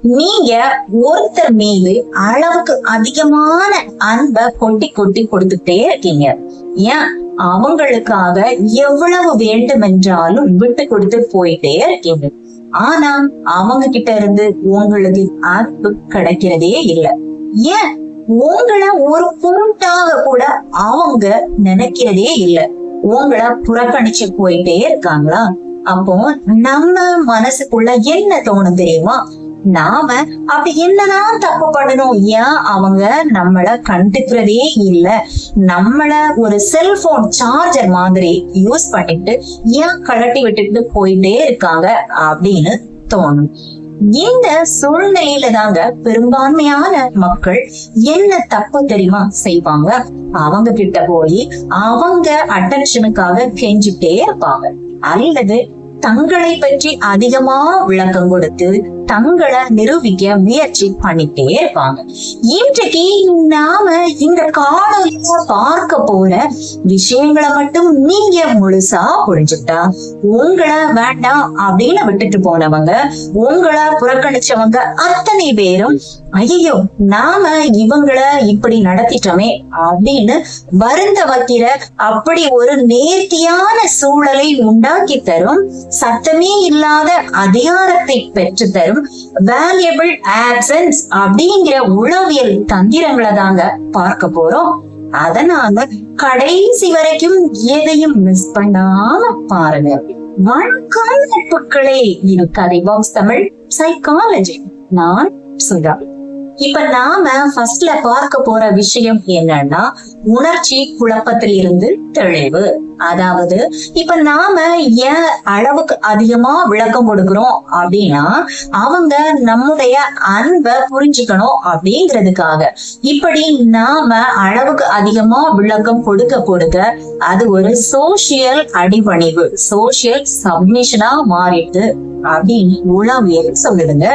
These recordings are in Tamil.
நீங்க ஒருத்தர் மீது அளவுக்கு அதிகமான அன்பை கொட்டி கொட்டி கொடுத்துட்டே இருக்கீங்க. ஏன்? அவங்களுக்காக எவ்வளவு வேண்டுமென்றாலும் விட்டு கொடுத்து போயிட்டே இருக்கீங்க. ஆனா அவங்க கிட்ட இருந்து உங்களுக்கு அன்பு கிடைக்கிறதே இல்லை. ஏன்? உங்களை ஒரு பொருட்டாக கூட அவங்க நினைக்கிறதே இல்லை. உங்களை புறக்கணிச்சு போயிட்டே இருக்காங்களா? அப்போ நம்ம மனசுக்குள்ள என்ன தோணும் தெரியுமா? நாம அப்படி என்னதான் தப்பு பண்ணணும்? ஏன் அவங்க நம்மள கண்டுக்கிறதே இல்ல? நம்மள ஒரு செல்போன் சார்ஜர் மாதிரி யூஸ் பண்ணிட்டு ஏன் கழட்டி விட்டுட்டு போயிட்டே இருக்காங்க அப்படின்னு தோணும். இந்த சூழ்நிலையில தாங்க பெரும்பான்மையான மக்கள் என்ன தப்பு தெரியுமா செய்வாங்க? அவங்க கிட்ட போய் அவங்க அட்டென்ஷனுக்காக கெஞ்சிட்டே இருப்பாங்க, அல்லது தங்களை பற்றி அதிகமா விளக்கம் கொடுத்து தங்களை நிரூபிக்க முயற்சி பண்ணிட்டே இருப்பாங்க. இன்றைக்கு நாம இந்த காணொலியில பார்க்க போற விஷயங்களை மட்டும் நீங்க முழுசா புரிஞ்சுட்டா, உங்களை வேண்டாம் அப்படின்னு விட்டுட்டு போனவங்க, உங்களை புறக்கணிச்சவங்க அத்தனை பேரும் ஐயோ நாம இவங்களை இப்படி நடத்திட்டோமே அப்படின்னு வருந்த வைக்கிற அப்படி ஒரு நேர்த்தியான சூழலை உண்டாக்கி தரும், சத்தமே இல்லாத அதிகாரத்தை பெற்று தரும் வேல்யூபிள் ஆப்சன்ஸ் அப்படிங்கிற உளவியல் தந்திரங்களை தாங்க பார்க்க போறோம். அதனால கடைசி வரைக்கும் எதையும் மிஸ் பண்ணாம பாருங்க. வணக்கம் நட்புகளே, இது கதை பாக்ஸ் தமிழ் சைக்காலஜி. நான் சுதா. இப்ப நாம ஃபர்ஸ்ட்ல பார்க்க போற விஷயம் என்னன்னா, உணர்ச்சி குழப்பத்தில் இருந்து தெளிவு. அதாவது இப்ப நாம ஏன் அளவுக்கு அதிகமா விளக்கம் கொடுக்கிறோம் அப்படின்னா, அவங்க நம்முடைய அன்பை புரிஞ்சுக்கணும் அப்படிங்கிறதுக்காக. இப்படி நாம அளவுக்கு அதிகமா விளக்கம் கொடுக்க கொடுக்க அது ஒரு சோசியல் அடிபணிவு, சோசியல் சப்மிஷனா மாறிட்டு அப்படின்னு உளவியல் சொல்லுதுங்க.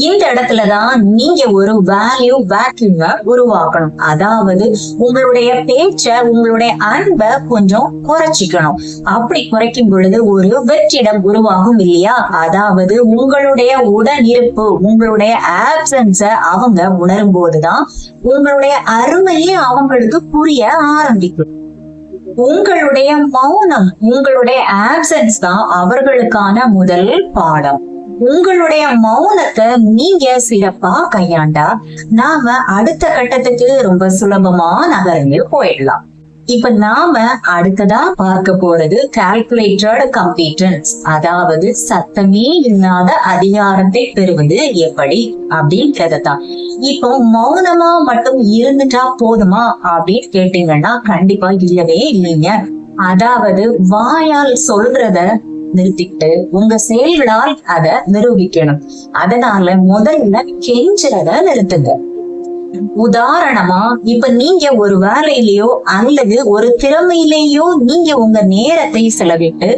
இந்த இடத்துலதான் நீங்க ஒரு வேல்யூ வேக்யூமை உருவாக்கணும். அதாவது உங்களுடைய பேச்ச, உங்களுடைய அன்பை கொஞ்சம் குறைச்சிக்கணும். அப்படி குறைக்கும் பொழுது ஒரு வெற்றிடம் உருவாகும் இல்லையா? அதாவது உங்களுடைய உடன் இருப்பு, உங்களுடைய ஆப்சன்ஸ அவங்க உணரும் போதுதான் உங்களுடைய அருமையே அவங்களுக்கு புரிய ஆரம்பிக்கும். உங்களுடைய மௌனம், உங்களுடைய ஆப்சன்ஸ் தான் அவர்களுக்கான முதல் பாடம். உங்களுடைய மௌனத்தை நீங்க சிறப்பா கையாண்டா நாம அடுத்த கட்டத்துக்கு ரொம்ப சுலபமா நகர்ந்து போயிடலாம். இப்ப நாம அடுத்ததா பார்க்க போறது கால்குலேட்டட் காம்பீட்டன்ஸ், அதாவது சத்தமே இல்லாத அதிகாரத்தை பெறுவது எப்படி அப்படின்றதான். இப்போ மௌனமா மட்டும் இருந்துட்டா போதுமா அப்படின்னு கேட்டீங்கன்னா கண்டிப்பா இல்லவே இல்லைங்க. அதாவது வாயால் சொல்றத நிறுத்திட்டு உங்க செயல்களால் அதை நிரூபிக்கணும். அதனால முதல்ல கெஞ்சுறத நிறுத்துங்க. உதாரணமா, இப்ப நீங்க ஒரு வேலையிலயோ அல்லது ஒரு திறமையிலேயோ நீங்க உங்க நேரத்தை செலவிட்டு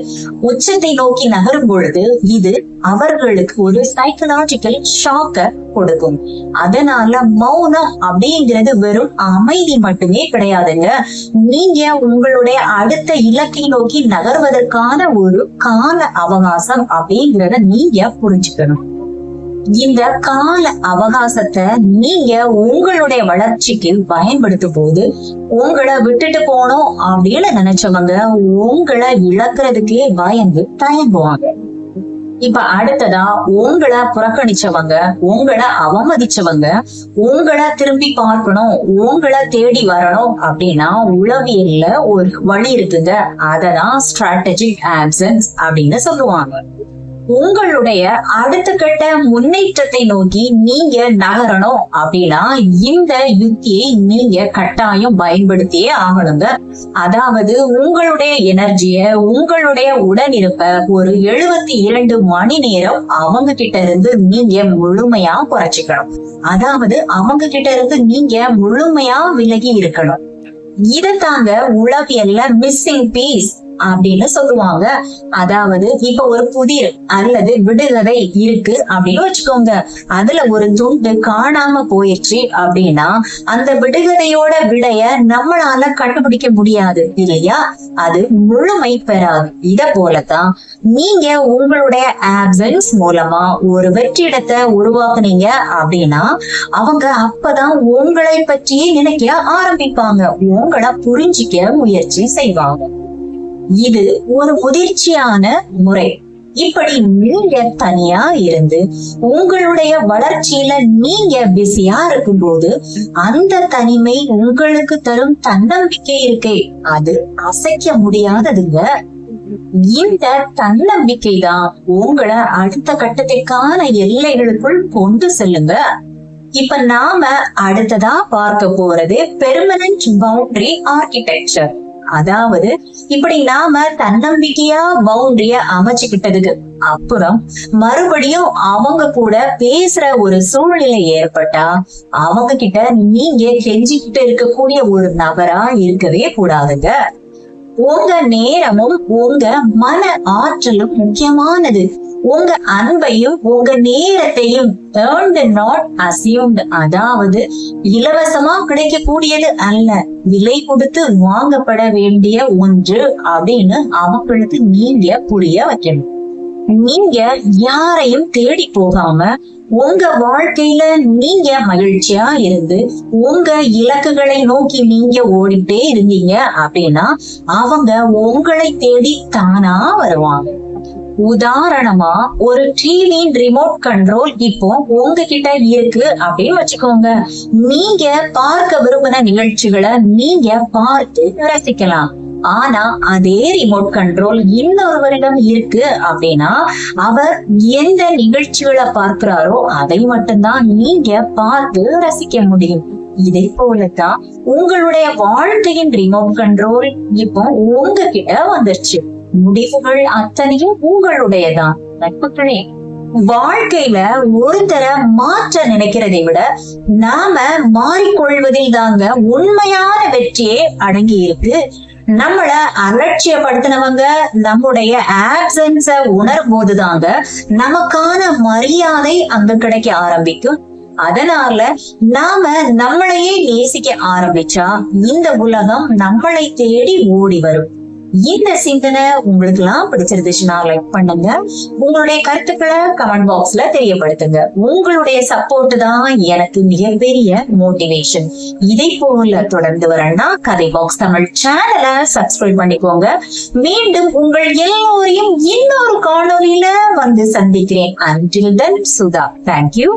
உச்சத்தை நோக்கி நகரும் பொழுது இது அவர்களுக்கு ஒரு சைக்கலாஜிக்கல் ஷாக்க கொடுக்கும். அதனால மௌனம் அப்படிங்கிறது வெறும் அமைதி மட்டுமே கிடையாதுங்க. நீங்க உங்களுடைய அடுத்த இலக்கை நோக்கி நகர்வதற்கான ஒரு கால அவகாசம் அப்படிங்கிறத நீங்க புரிஞ்சுக்கணும். இந்த கால அவகாசத்தை நீங்க உங்களுடைய வளர்ச்சிக்கு பயன்படுத்தும் போது உங்களை விட்டுட்டு போனோம் அப்படின்னு நினைச்சவங்க உங்களை இழக்கிறதுக்கே பயந்து தயங்குவாங்க. இப்ப அடுத்ததா உங்களை புறக்கணிச்சவங்க, உங்களை அவமதிச்சவங்க உங்களை திரும்பி பார்க்கணும், உங்களை தேடி வரணும் அப்படின்னா உளவியல்ல ஒரு வழி இருக்குங்க. அததான் ஸ்ட்ராட்டஜிக் ஆப்சன்ஸ் அப்படின்னு சொல்லுவாங்க. உங்களுடைய அடுத்த கட்ட முன்னேற்றத்தை நோக்கி நீங்க நகரணும் அப்படின்னா இந்த யுக்தியை நீங்க கட்டாயம் பயன்படுத்தியே ஆகணுங்க. அதாவது உங்களுடைய எனர்ஜிய, உங்களுடைய உடன் இருப்ப ஒரு 72 மணி நேரம் அவங்க கிட்ட இருந்து நீங்க முழுமையா குறைச்சிக்கணும். அதாவது அவங்க கிட்ட இருந்து நீங்க முழுமையா விலகி இருக்கணும். இதத்தாங்க உளவியல்ல மிஸ்ஸிங் பீஸ் அப்படின்னு சொல்லுவாங்க. அதாவது இப்ப ஒரு புதிர் அல்லது விடுகதை இருக்கு அப்படின்னு வச்சுக்கோங்க. அதுல ஒரு துண்டு காணாம போயிடுச்சு அப்படின்னா அந்த விடுகதையோட விடைய நம்மளால கண்டுபிடிக்க முடியாது இல்லையா? அது முழுமை பெறாது. இத போலதான் நீங்க உங்களுடைய ஆப்சன்ஸ் மூலமா ஒரு வெற்றிடத்தை உருவாக்குனீங்க அப்படின்னா அவங்க அப்பதான் உங்களை பற்றியே நினைக்க ஆரம்பிப்பாங்க, உங்களை புரிஞ்சிக்க முயற்சி செய்வாங்க. இது ஒரு முதிர்ச்சியான முறை. இப்படி நீங்க தனியா இருந்து உங்களுடைய வளர்ச்சியில நீங்க பிஸியா இருக்கும்போது அந்த தனிமை உங்களுக்கு தரும் தன்னம்பிக்கை இருக்கே, அது அசைக்க முடியாததுங்க. இந்த தன்னம்பிக்கை தான் உங்களை அடுத்த கட்டத்திற்கான எல்லைகளுக்குள் கொண்டு செல்லுங்க. இப்ப நாம அடுத்ததா பார்க்க போறது பெர்மனன்ட் பவுண்டரி ஆர்கிடெக்சர். அதாவது இப்படி நாம தன்னம்பிக்கையா பவுண்டரிய அமைச்சுக்கிட்டதுக்கு அப்புறம் மறுபடியும் அவங்க கூட பேசுற ஒரு சூழ்நிலை ஏற்பட்டா அவங்க கிட்ட நீங்க கெஞ்சிக்கிட்டு இருக்கக்கூடிய ஒரு நபரா இருக்கவே கூடாதுங்க. உங்க நேரமும் உங்க மன ஆற்றலும் முக்கியமானது. உங்க அன்பையும் உங்க நேரத்தையும் earned not assumed, அதாவது இலவசமா கிடைக்கக்கூடியது அல்ல, விலை கொடுத்து வாங்கப்பட வேண்டிய ஒன்று அப்படின்னு அவங்களுக்கு நீங்க புரிய வைக்கணும். நீங்க யாரையும் தேடி போகாம உங்க வாழ்க்கையில நீங்க மகிழ்ச்சியா இருந்து உங்க இலக்குகளை நோக்கி நீங்க ஓடிட்டே இருந்தீங்க அப்படின்னா அவங்க உங்களை தேடி தானா வருவாங்க. உதாரணமா ஒரு டிவியின் ரிமோட் கண்ட்ரோல் இப்போ உங்ககிட்ட இருக்கு அப்படின்னு வச்சுக்கோங்க. நீங்க பார்க்க விரும்பின நிகழ்ச்சிகளை நீங்க பார்த்து ரசிக்கலாம். ஆனா அதே ரிமோட் கண்ட்ரோல் இன்னொருவரிடம் இருக்கு அப்படின்னா அவர் எந்த நிகழ்ச்சிகளை பார்க்கிறாரோ அதை மட்டும்தான் நீங்க பார்த்து ரசிக்க முடியும். இதே போலதான் உங்களுடைய வாழ்க்கையின் ரிமோட் கண்ட்ரோல் இப்போ உங்ககிட்ட வந்துருச்சு. முடிவுகள் அத்தனையும் உங்களுடையதான். நட்புகளே, வாழ்க்கையில ஒருத்தரை மாற்ற நினைக்கிறதை விட நாம மாறிக்கொள்வதில் தாங்க உண்மையான வெற்றியே அடங்கி இருக்கு. நம்மள அலட்சியப்படுத்தினவங்க நம்முடைய ஆப்சன்ஸ உணரும் போதுதாங்க நமக்கான மரியாதை அங்க கிடைக்க ஆரம்பிக்கும். அதனால நாம நம்மளையே நேசிக்க ஆரம்பிச்சா இந்த உலகம் நம்மளை தேடி ஓடி வரும். இந்த சிந்தனை உங்களுக்கு எல்லாம் பிடிச்சிருந்துச்சுன்னா லைக் பண்ணுங்க. உங்களுடைய கருத்துக்களை கமெண்ட் பாக்ஸ்ல தெரியப்படுத்துங்க. உங்களுடைய சப்போர்ட் தான் எனக்கு மிகப்பெரிய மோட்டிவேஷன். இதை போல தொடர்ந்து வரணும்னா கதை பாக்ஸ் தமிழ் சேனலை சப்ஸ்கிரைப் பண்ணிக்கோங்க. மீண்டும் உங்கள் எல்லோரையும் இன்னொரு காணொலியில வந்து சந்திக்கிறேன். Until then, Sudha. Thank you.